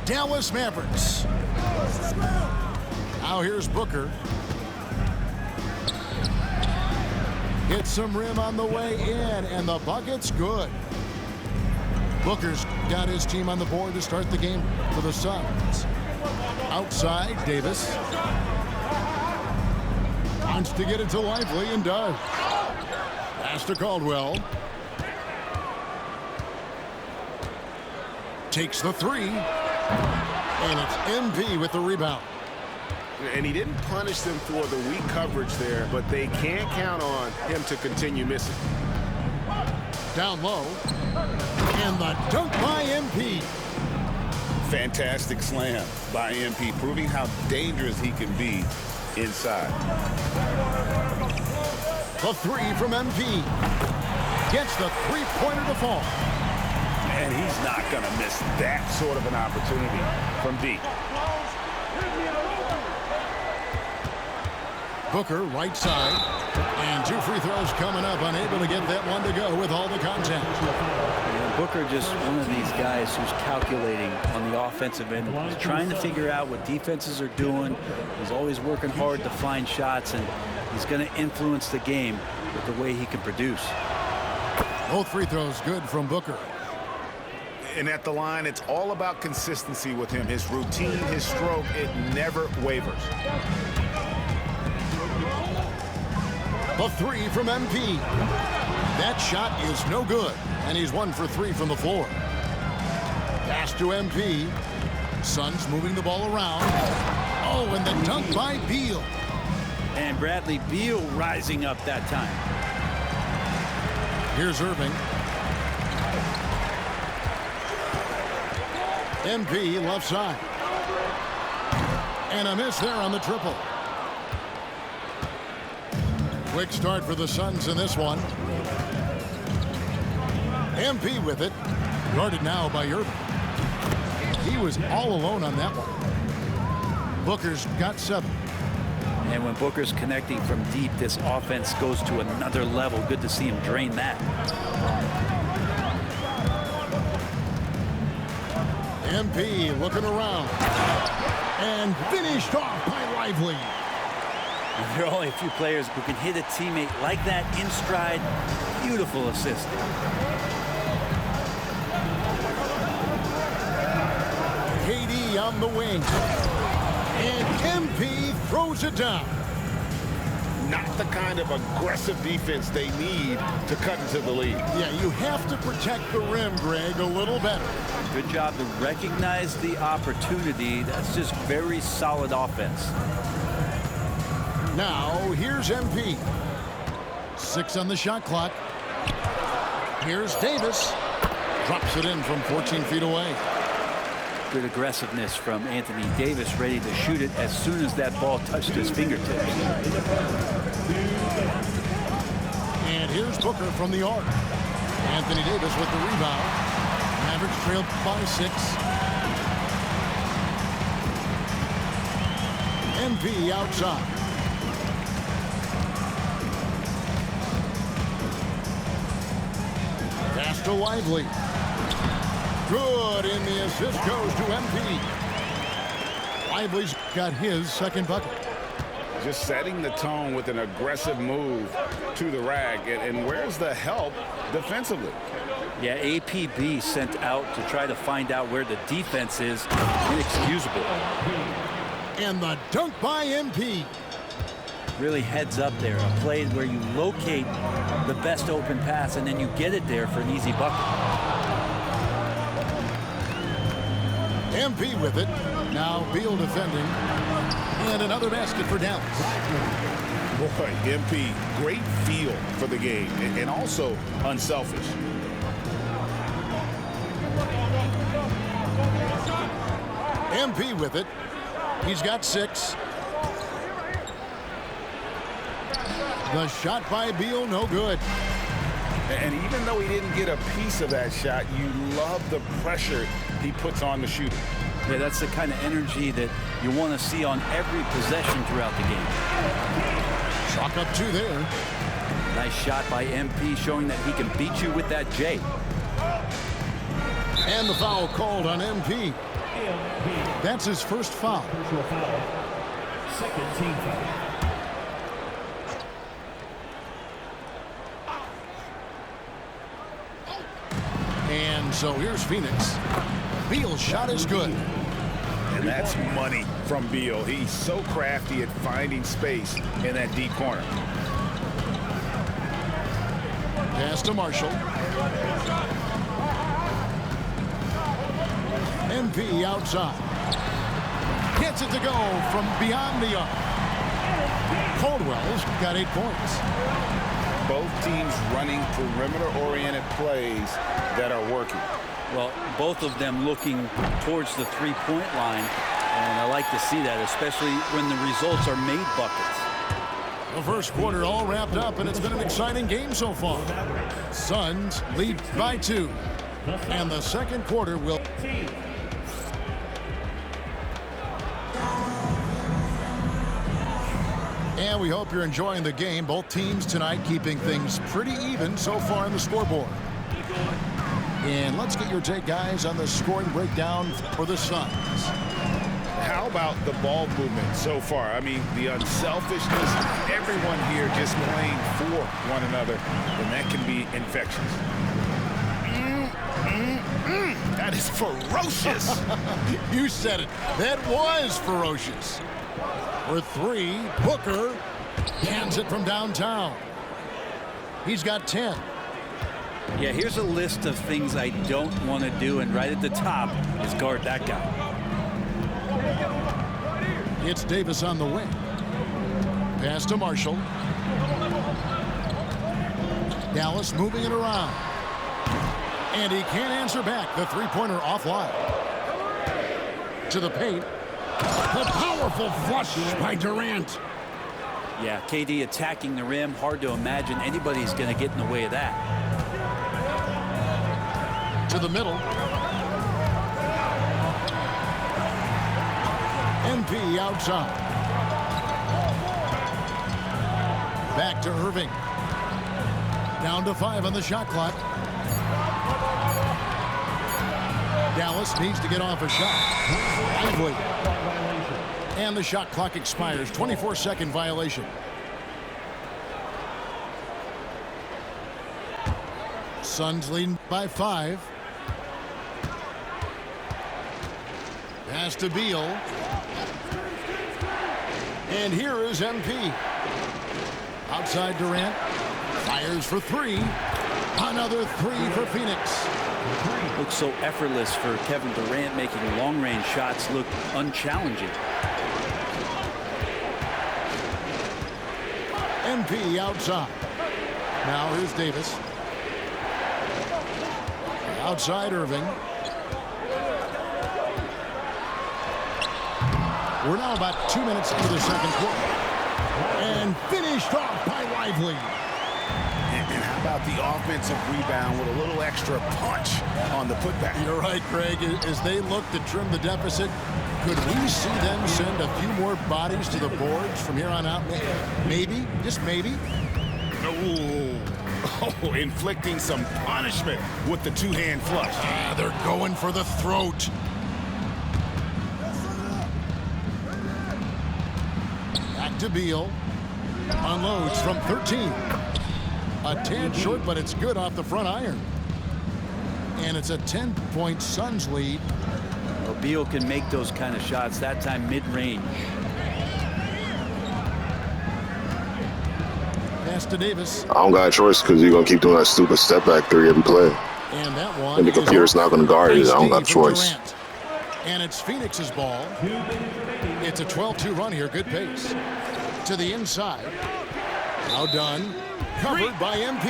Dallas Mavericks. Now here's Booker. Hits some rim on the way in, and the bucket's good. Booker's got his team on the board to start the game for the Suns. Outside, Davis. Wants to get it to Lively and does. Pass to Caldwell. Takes the three. And it's MP with the rebound. And he didn't punish them for the weak coverage there, but they can't count on him to continue missing. Down low. And the dunk by MP. Fantastic slam by MP, proving how dangerous he can be inside. The three from MP. Gets the three-pointer to fall. And he's not going to miss that sort of an opportunity from deep. Booker, right side. And 2 free throws coming up. Unable to get that one to go with all the contact. Yeah, Booker just one of these guys who's calculating on the offensive end. He's trying to figure out what defenses are doing. He's always working hard to find shots, and he's going to influence the game with the way he can produce. Both free throws good from Booker. And at the line, it's all about consistency with him. His routine, his stroke, it never wavers. The three from MP. That shot is no good, and he's 1 for 3 from the floor. Pass to MP. Suns moving the ball around. Oh, and the dunk by Beal. And Bradley Beal rising up that time. Here's Irving. MP left side. And a miss there on the triple. Quick start for the Suns in this one. MP with it. Guarded now by Irving. He was all alone on that one. Booker's got 7. And when Booker's connecting from deep, this offense goes to another level. Good to see him drain that. MP looking around. And finished off by Lively. And there are only a few players who can hit a teammate like that in stride. Beautiful assist. KD on the wing. And MP throws it down. Not the kind of aggressive defense they need to cut into the lead. Yeah, you have to protect the rim, Greg, a little better. Good job to recognize the opportunity. That's just very solid offense. Now, here's MP. 6 on the shot clock. Here's Davis. Drops it in from 14 feet away. Good aggressiveness from Anthony Davis, ready to shoot it as soon as that ball touched his fingertips. And here's Booker from the arc. Anthony Davis with the rebound. Mavericks trailed by 6. MP outside. Pass to Lively. Good, and the assist goes to MP. Lively's got his second bucket. Just setting the tone with an aggressive move to the rack. And where's the help defensively? Yeah, APB sent out to try to find out where the defense is. Inexcusable. And the dunk by MP. Really heads up there. A play where you locate the best open pass and then you get it there for an easy bucket. MP with it. Now Beal defending. And another basket for Dallas. Boy, MP, great feel for the game and also unselfish. MP with it. He's got 6. The shot by Beal, no good. And even though he didn't get a piece of that shot, you love the pressure he puts on the shooter. Yeah, that's the kind of energy that you want to see on every possession throughout the game. Chalk up 2 there. Nice shot by MP, showing that he can beat you with that J. And the foul called on MP. That's his first foul. Second team foul. And so here's Phoenix. Beal's shot is good. And that's money from Beal. He's so crafty at finding space in that deep corner. Pass to Marshall. MP outside. Gets it to go from beyond the arc. Caldwell's got 8 points. Both teams running perimeter-oriented plays that are working. Well, both of them looking towards the three-point line, and I like to see that, especially when the results are made buckets. The first quarter all wrapped up, and it's been an exciting game so far. Suns lead by 2, and the second quarter will... And we hope you're enjoying the game. Both teams tonight keeping things pretty even so far in the scoreboard. And let's get your take, guys, on the scoring breakdown for the Suns. How about the ball movement so far? I mean, the unselfishness, everyone here just playing for one another, and that can be infectious. That is ferocious. You said it. That was ferocious. For 3, Booker cans it from downtown. He's got 10. Yeah, here's a list of things I don't want to do, and right at the top is guard that guy. It's Davis on the wing. Pass to Marshall. Dallas moving it around. And he can't answer back. The three-pointer offline. To the paint. The powerful flush by Durant. Yeah, KD attacking the rim. Hard to imagine anybody's going to get in the way of that. To the middle. MP outside. Back to Irving. Down to 5 on the shot clock. Dallas needs to get off a shot. Lively. And the shot clock expires. 24-second violation. Suns leading by 5. Pass to Beal. And here is MP. Outside Durant. Fires for 3. Another 3 for Phoenix. Looks so effortless for Kevin Durant, making long-range shots look unchallenging. MP outside. Now here's Davis. Outside Irving. We're now about 2 minutes into the second quarter. And finished off by Lively. And how about the offensive rebound with a little extra punch on the putback? You're right, Greg. As they look to trim the deficit, could we see them send a few more bodies to the boards from here on out? Maybe, just maybe. Ooh. Oh, inflicting some punishment with the two-hand flush. They're going for the throat. Back to Beal. Unloads from 13. A tad short, but it's good off the front iron. And it's a 10-point Suns lead. Well, Beal can make those kind of shots, that time mid-range. Pass to Davis. I don't got a choice because you're going to keep doing that stupid step-back 3 every play. And that one And the computer's not going to guard it. I don't got a choice. Durant. And it's Phoenix's ball. It's a 12-2 run here. Good pace. To the inside. Now done. Covered by MP.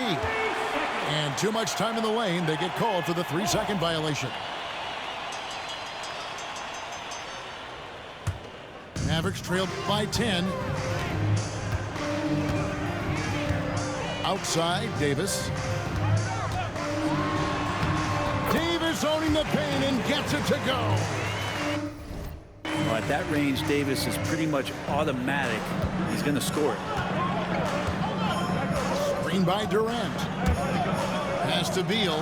And too much time in the lane. They get called for the 3-second violation. Mavericks trailed by 10. Outside, Davis. Davis owning the paint and gets it to go. Well, at that range, Davis is pretty much automatic. He's going to score it. Screen by Durant. Pass to Beal.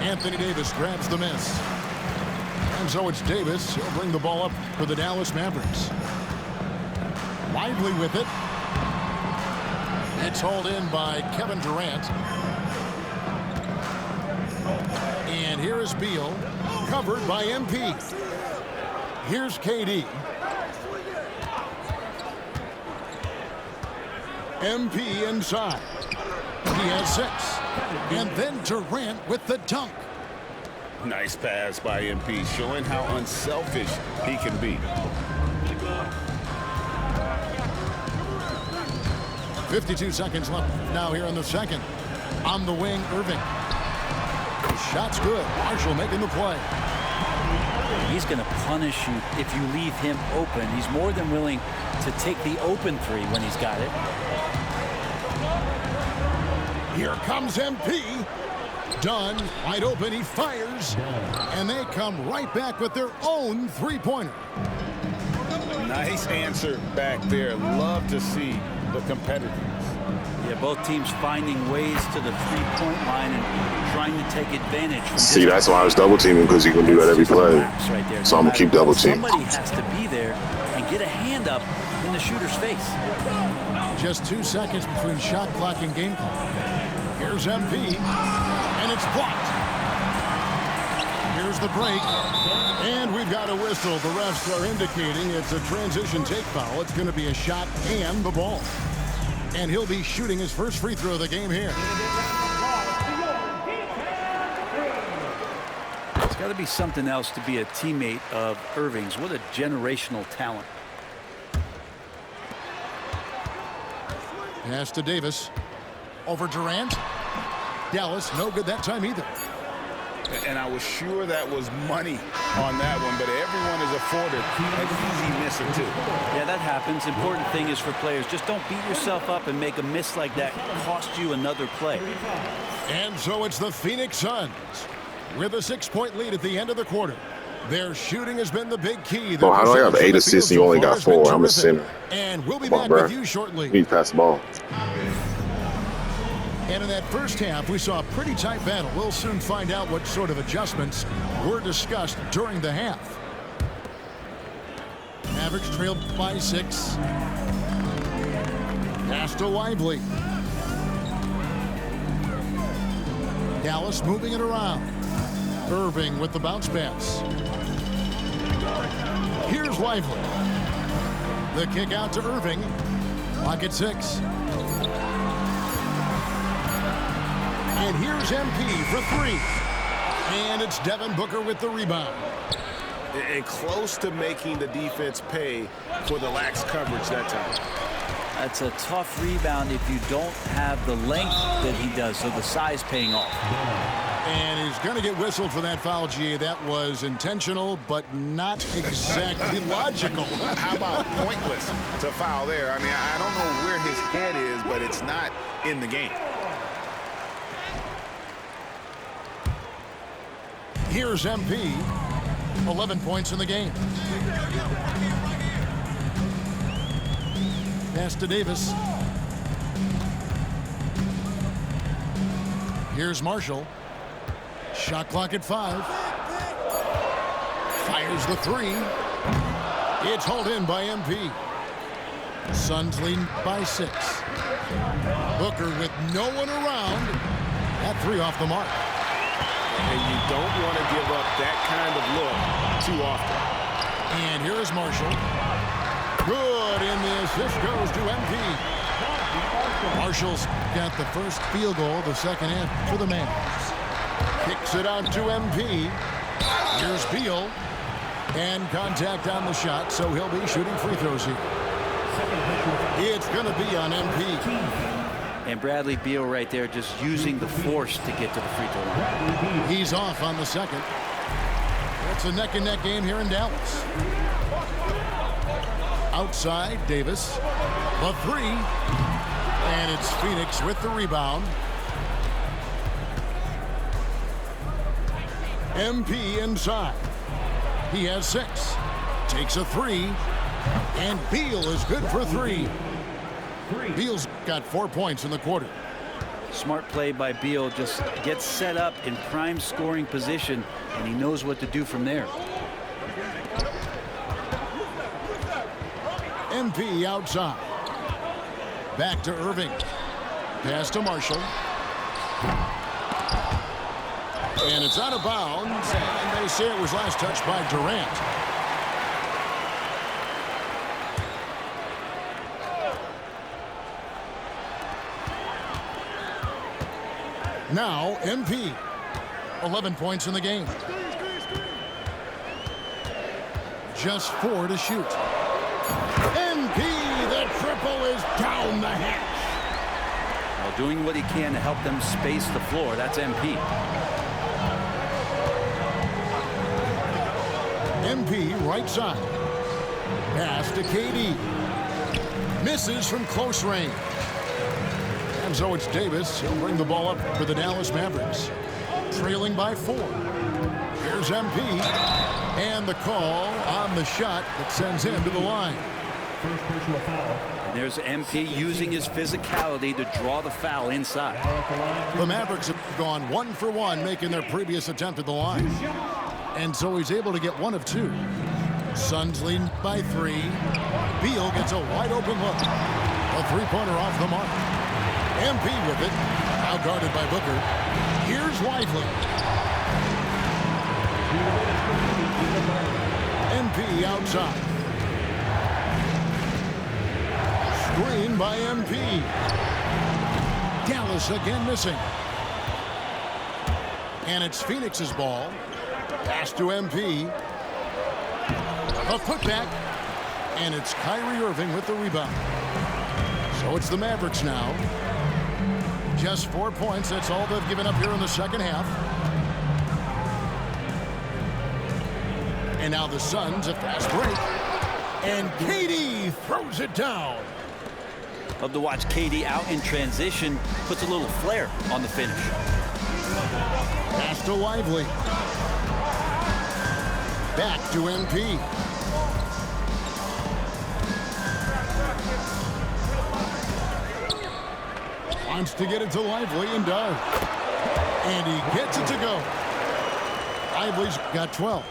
Anthony Davis grabs the miss. And so it's Davis. He'll bring the ball up for the Dallas Mavericks. Lively with it. It's hauled in by Kevin Durant. And here is Beal, covered by MP. Here's KD. MP inside. He has 6. And then Durant with the dunk. Nice pass by MP, showing how unselfish he can be. 52 seconds left now here in the second. On the wing, Irving. Shot's good. Marshall making the play. He's going to punish you if you leave him open. He's more than willing to take the open 3 when he's got it. Here comes MP. Dunn, wide open, he fires. And they come right back with their own 3-pointer. Nice answer back there. Love to see the competitiveness. Yeah, both teams finding ways to the 3-point line and trying to take advantage. From See, that's why I was double teaming, because you can do that every play. Right there. So I'm going to keep double teaming. Somebody has to be there and get a hand up in the shooter's face. Just 2 seconds between shot clock and game clock. Here's MP, and it's blocked. Here's the break, and we've got a whistle. The refs are indicating it's a transition take foul. It's going to be a shot and the ball. And he'll be shooting his first free throw of the game here. It's got to be something else to be a teammate of Irving's. What a generational talent. Pass to Davis. Over Durant. Dallas, no good that time either. And I was sure that was money on that one, but everyone is afforded an easy miss or 2. Yeah, that happens. Important thing is for players, just don't beat yourself up and make a miss like that cost you another play. And so it's the Phoenix Suns with a 6-point lead at the end of the quarter. Their shooting has been the big key. Bro, how do I have 8 assists and you only got 4? I'm a center. And we'll be Come on, back bro. with you shortly. You need to pass the ball. And in that first half, we saw a pretty tight battle. We'll soon find out what sort of adjustments were discussed during the half. Mavericks trailed by 6. Pass to Lively. Dallas moving it around. Irving with the bounce pass. Here's Lively. The kick out to Irving. Clock at 6. And here's MP for 3. And it's Devin Booker with the rebound. And close to making the defense pay for the lax coverage that time. That's a tough rebound if you don't have the length that he does, so the size paying off. And he's going to get whistled for that foul, G. That was intentional, but not exactly logical. How about pointless to foul there? I mean, I don't know where his head is, but it's not in the game. Here's MP. 11 points in the game. Pass to Davis. Here's Marshall. Shot clock at 5. Fires the 3. It's hauled in by MP. Suns lead by 6. Booker with no one around. That 3 off the mark. And you don't want to give up that kind of look too often. And here is Marshall. Good, and the assist goes to MP. Marshall's got the first field goal of the second half for the Mavs. Kicks it out to MP. Here's Beal. And contact on the shot, so he'll be shooting free throws here. It's going to be on MP. And Bradley Beal right there just using the force to get to the free throw line. He's off on the second. It's a neck-and-neck game here in Dallas. Outside, Davis. The 3. And it's Phoenix with the rebound. MP inside. He has 6. Takes a 3. And Beal is good for 3. Beal's got 4 points in the quarter. Smart play by Beal, just gets set up in prime scoring position, and he knows what to do from there. MP outside. Back to Irving. Pass to Marshall. And it's out of bounds, and they say it was last touched by Durant. Now, MP. 11 points in the game. Just 4 to shoot. MP, the triple is down the hatch. Well, doing what he can to help them space the floor. That's MP. MP right side. Pass to KD. Misses from close range. And so it's Davis. He'll bring the ball up for the Dallas Mavericks. Trailing by 4. Here's MP. And the call on the shot that sends him to the line. First personal foul. And there's MP using his physicality to draw the foul inside. The Mavericks have gone 1 for 1, making their previous attempt at the line. And so he's able to get 1 of 2. Suns lead by 3. Beal gets a wide open look. A three-pointer off the mark. MP with it. Now guarded by Booker. Here's Lively. MP outside. Screen by MP. Dallas again missing. And it's Phoenix's ball. Pass to MP. A putback. And it's Kyrie Irving with the rebound. So it's the Mavericks now. Just 4 points. That's all they've given up here in the second half. And now the Suns, a fast break. And KD throws it down. Love to watch KD out in transition. Puts a little flair on the finish. Pass to Lively. Back to MP. Wants to get it to Lively and does. And he gets it to go. Lively's got 12.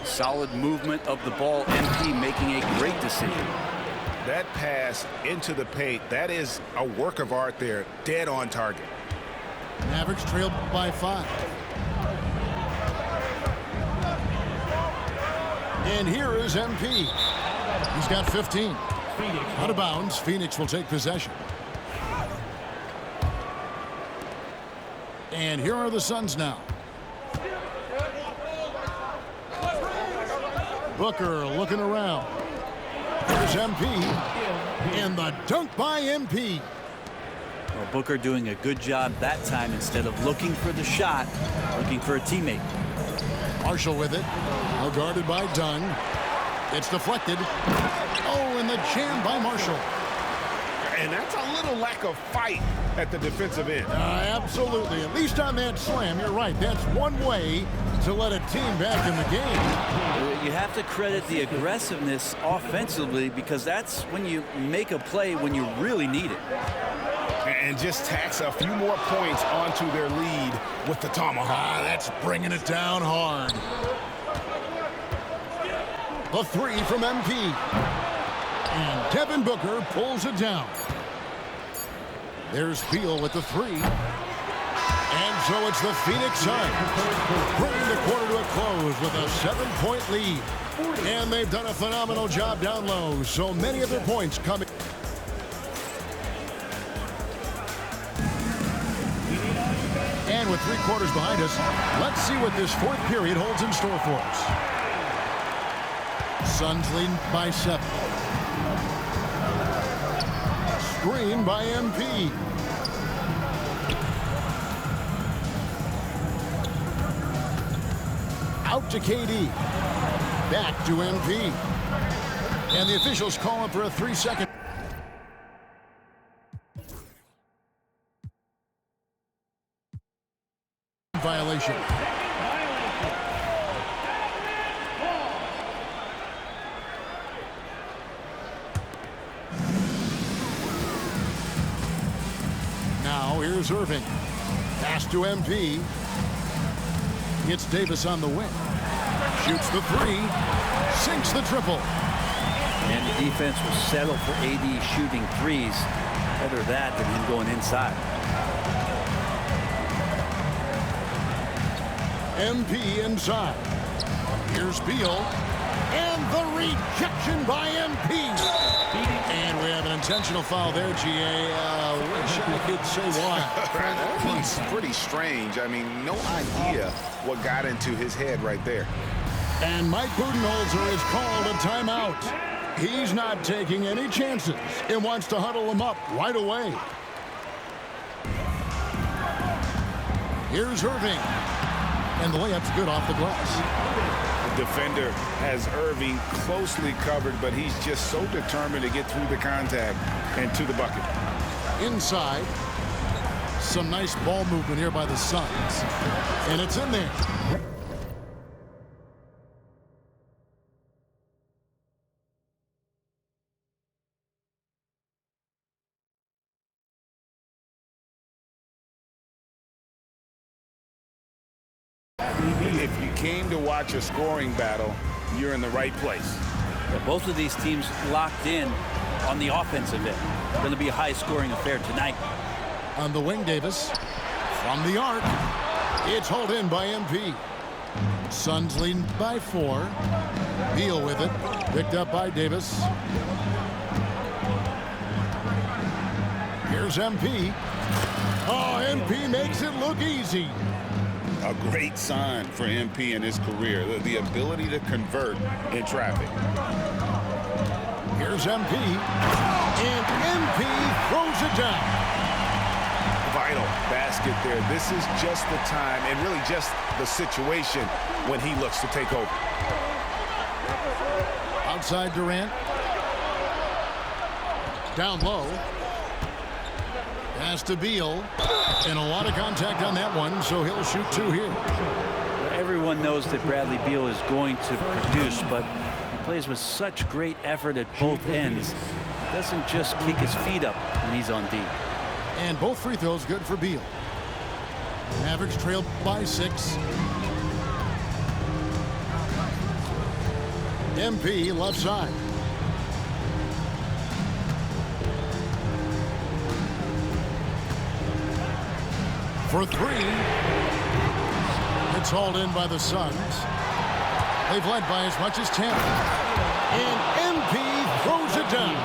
Solid movement of the ball. MP making a great decision. That pass into the paint, that is a work of art there. Dead on target. Mavericks trailed by 5. And here is MP. He's got 15. Out of bounds. Phoenix will take possession. And here are the Suns now. Booker looking around. Here's MP. And the dunk by MP. Well, Booker doing a good job that time instead of looking for the shot, looking for a teammate. Marshall with it. Now guarded by Dunn. It's deflected. Oh, and the jam by Marshall. And that's a little lack of fight at the defensive end. Absolutely. At least on that slam, you're right. That's one way to let a team back in the game. You have to credit the aggressiveness offensively because that's when you make a play when you really need it. And just tax a few more points onto their lead with the tomahawk. That's bringing it down hard. The 3 from MP. And Devin Booker pulls it down. There's Beal with the 3. And so it's the Phoenix Suns bringing the quarter to a close with a 7-point lead. And they've done a phenomenal job down low. So many of their points coming. And with 3 quarters behind us, let's see what this 4th period holds in store for us. Suns leading by 7. Screen by MP. Out to KD. Back to MP. And the officials call him for a 3-second violation. Now here's Irving. Pass to MP. Gets Davis on the wing. Shoots the 3. Sinks the triple. And the defense will settle for AD shooting threes. Better that than him going inside. MP inside. Here's Beal. And the rejection by MP. And we have an intentional foul there, GA. Wish I could say why. That's pretty strange. I mean, no idea what got into his head right there. And Mike Budenholzer is called a timeout. He's not taking any chances and wants to huddle them up right away. Here's Irving. And the layup's good off the glass. The defender has Irving closely covered, but he's just so determined to get through the contact and to the bucket. Inside. Some nice ball movement here by the Suns. And it's in there. If you came to watch a scoring battle, you're in the right place. Yeah, both of these teams locked in on the offensive end. Going to be a high-scoring affair tonight. On the wing, Davis. From the arc. It's hauled in by MP. Suns leading by 4. Beal with it. Picked up by Davis. Here's MP. Oh, MP makes it look easy. A great sign for MP in his career, the ability to convert in traffic. Here's MP. And MP throws it down. Vital basket there. This is just the time and really just the situation when he looks to take over. Outside Durant. Down low. Pass to Beal. And a lot of contact on that one, so he'll shoot 2 here. Everyone knows that Bradley Beal is going to produce, but he plays with such great effort at both ends. He doesn't just kick his feet up when he's on D. And both free throws good for Beal. Mavericks trailed by 6. MP left side. For 3. It's hauled in by the Suns. They've led by as much as 10. And MP throws it down.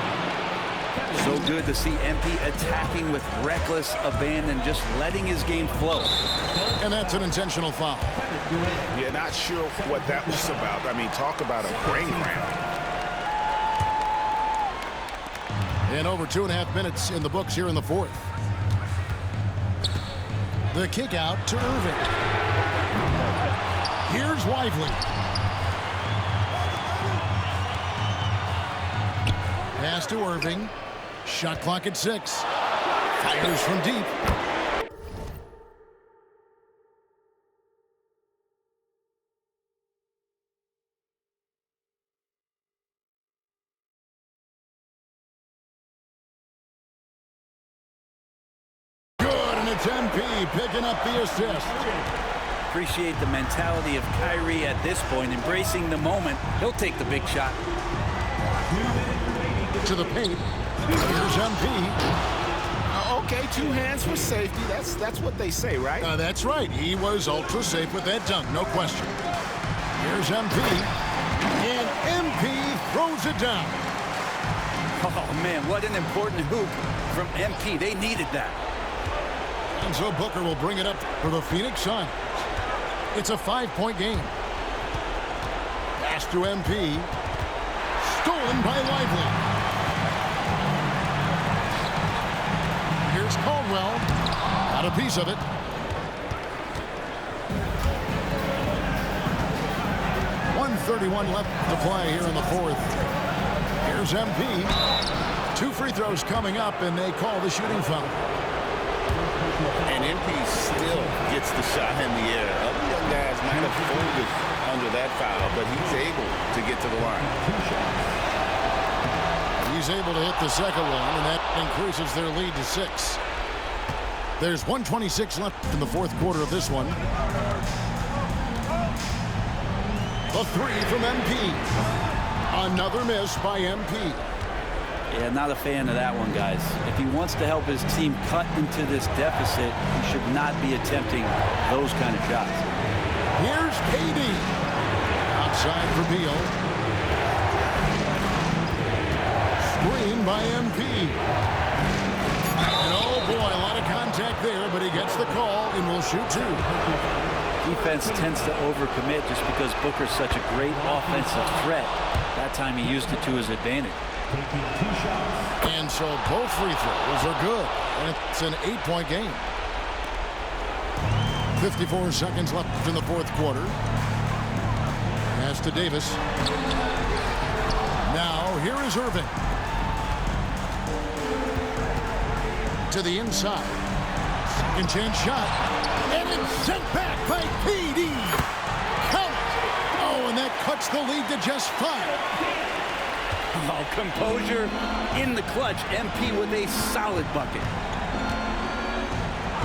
So good to see MP attacking with reckless abandon, just letting his game flow. And that's an intentional foul. Yeah, not sure what that was about. I mean, talk about a brain cramp. And over 2.5 minutes in the books here in the 4th. The kick out to Irving. Here's Lively. Pass to Irving. Shot clock at 6. Fires from deep. It's MP picking up the assist. Appreciate the mentality of Kyrie at this point, embracing the moment. He'll take the big shot. To the paint. Here's MP. Okay, 2 hands for safety. That's what they say, right? That's right. He was ultra safe with that dunk, no question. Here's MP. And MP throws it down. Oh, man, what an important hoop from MP. They needed that. And so Booker will bring it up for the Phoenix Suns. It's a 5-point game. Pass to MP. Stolen by Lively. Here's Caldwell. Got a piece of it. .131 left to play here in the 4th. Here's MP. 2 free throws coming up, and they call the shooting foul. And MP still gets the shot in the air. Other young guys might have folded under that foul, but he's able to get to the line. He's able to hit the second one, and that increases their lead to 6. There's 1:26 left in the 4th quarter of this one. A 3 from MP. A Another miss by MP. Yeah, not a fan of that one, guys. If he wants to help his team cut into this deficit, he should not be attempting those kind of shots. Here's KD. Outside for Beal. Screen by MP. And oh boy, a lot of contact there, but he gets the call and will shoot two. Defense tends to overcommit just because Booker's such a great offensive threat. That time he used it to his advantage. And so both free throws are good. And it's an 8-point game. 54 seconds left in the fourth quarter. Pass to Davis. Now here is Irving. To the inside. Second chance shot. And it's sent back by KD. Count it. Oh, and that cuts the lead to just 5. Oh, composure in the clutch. MP with a solid bucket.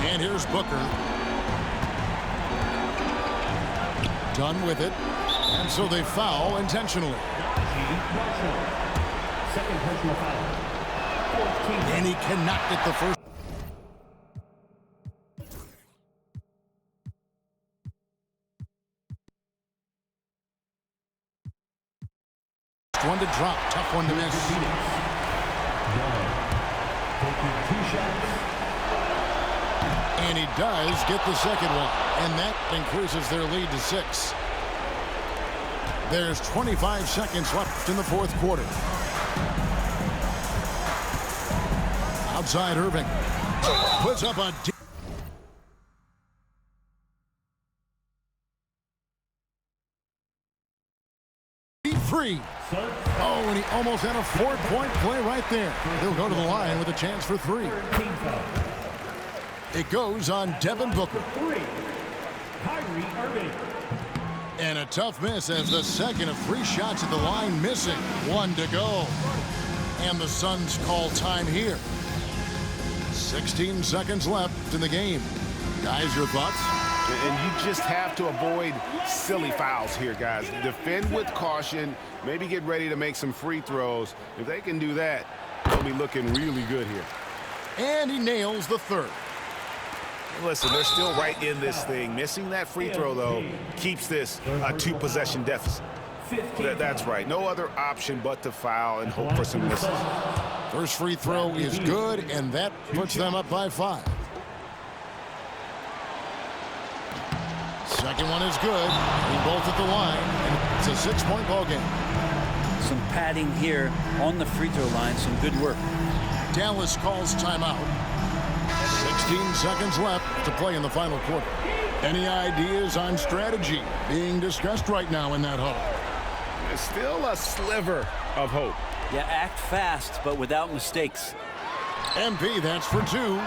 And here's Booker. Done with it. And so they foul intentionally. Second personal foul. 14. And he cannot get the first. One to drop, tough one to miss. Taking 2 shots. And he does get the second one. And that increases their lead to 6. There's 25 seconds left in the fourth quarter. Outside Irving. Puts up a deep three. Oh, and he almost had a 4-point play right there. He'll go to the line with a chance for 3. It goes on Devin Booker. 3. Kyrie Irving. And a tough miss as the second of 3 shots at the line missing. 1 to go. And the Suns call time here. 16 seconds left in the game. Guys, your thoughts? And you just have to avoid silly fouls here, guys. Defend with caution. Maybe get ready to make some free throws. If they can do that, they'll be looking really good here. And he nails the third. Listen, they're still right in this thing. Missing that free throw, though, keeps this a 2-possession deficit. That's right. No other option but to foul and hope for some misses. First free throw is good, and that puts them up by 5. Second one is good. They both at the line, and it's a 6-point ball game. Some padding here on the free throw line. Some good work. Dallas calls timeout. 16 seconds left to play in the final quarter. Any ideas on strategy being discussed right now in that huddle? There's still a sliver of hope. Yeah, act fast, but without mistakes. MP, that's for 2.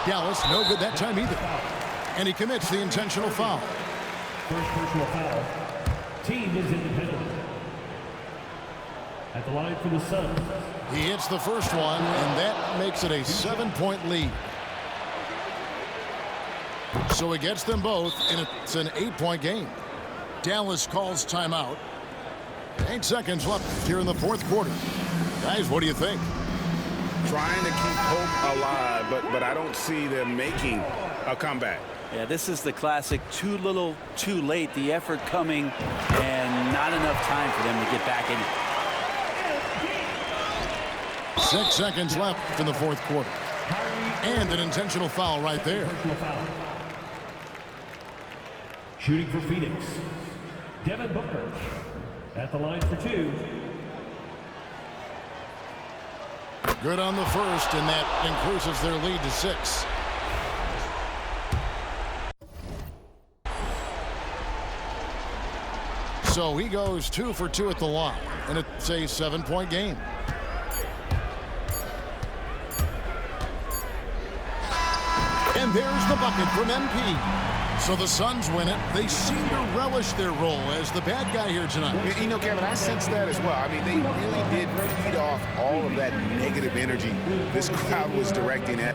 Dallas, no good that time either. And he commits the intentional foul. First personal foul. Team is in the penalty. At the line for the Suns. He hits the first one, and that makes it a 7-point lead. So he gets them both, and it's an 8-point game. Dallas calls timeout. 8 seconds left here in the fourth quarter. Guys, what do you think? Trying to keep hope alive, but I don't see them making a comeback. Yeah, this is the classic too little, too late. The effort coming and not enough time for them to get back in it. 6 seconds left in the fourth quarter. And an intentional foul right there. Shooting for Phoenix. Devin Booker. At the line for 2. Good on the first, and that increases their lead to 6. So he goes 2 for 2 at the line, and it's a 7-point game. And there's the bucket from MP. So the Suns win it. They seem to relish their role as the bad guy here tonight. You know, Kevin, I sense that as well. I mean, they really did feed off all of that negative energy this crowd was directing at